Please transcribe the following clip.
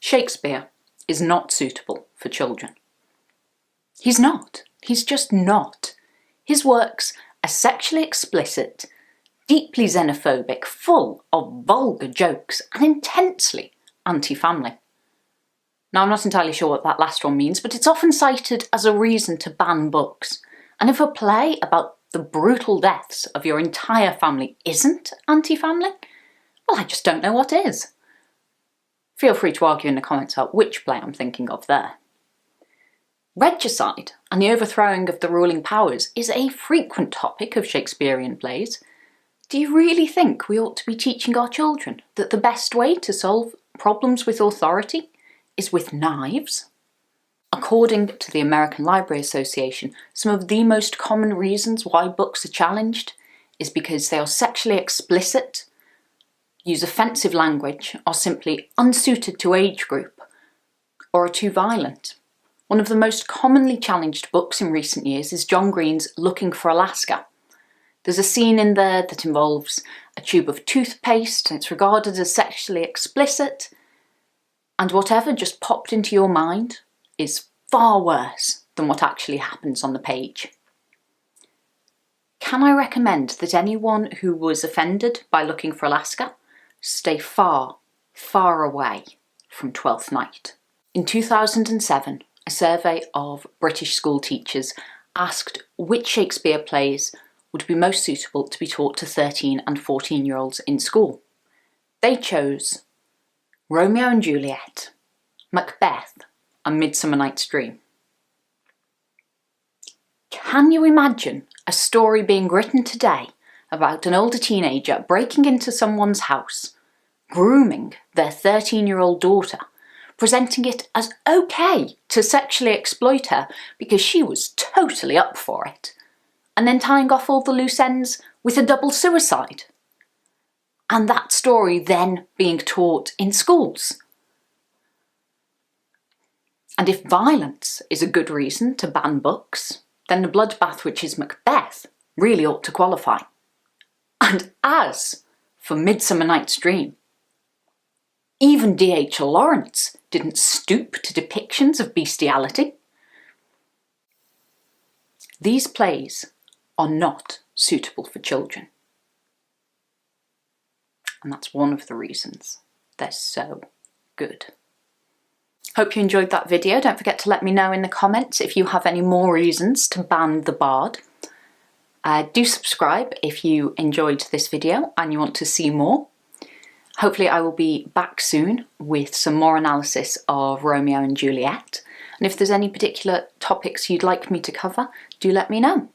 Shakespeare is not suitable for children. He's not. He's just not. His works are sexually explicit, deeply xenophobic, full of vulgar jokes, and intensely anti-family. Now, I'm not entirely sure what that last one means, but it's often cited as a reason to ban books. And if a play about the brutal deaths of your entire family isn't anti-family, well, I just don't know what is. Feel free to argue in the comments about which play I'm thinking of there. Regicide and the overthrowing of the ruling powers is a frequent topic of Shakespearean plays. Do you really think we ought to be teaching our children that the best way to solve problems with authority is with knives? According to the American Library Association, some of the most common reasons why books are challenged is because they are sexually explicit, use offensive language, are simply unsuited to age group, or are too violent. One of the most commonly challenged books in recent years is John Green's Looking for Alaska. There's a scene in there that involves a tube of toothpaste, and it's regarded as sexually explicit, and whatever just popped into your mind is far worse than what actually happens on the page. Can I recommend that anyone who was offended by Looking for Alaska stay far, far away from Twelfth Night? In 2007, a survey of British school teachers asked which Shakespeare plays would be most suitable to be taught to 13 and 14-year-olds in school. They chose Romeo and Juliet, Macbeth, and Midsummer Night's Dream. Can you imagine a story being written today about an older teenager breaking into someone's house, grooming their 13-year-old daughter, presenting it as okay to sexually exploit her because she was totally up for it, and then tying off all the loose ends with a double suicide? And that story then being taught in schools. And if violence is a good reason to ban books, then the bloodbath which is Macbeth really ought to qualify. And as for Midsummer Night's Dream, even D.H. Lawrence didn't stoop to depictions of bestiality. These plays are not suitable for children. And that's one of the reasons they're so good. Hope you enjoyed that video. Don't forget to let me know in the comments if you have any more reasons to ban the bard. Do subscribe if you enjoyed this video and you want to see more. Hopefully I will be back soon with some more analysis of Romeo and Juliet. And if there's any particular topics you'd like me to cover, do let me know.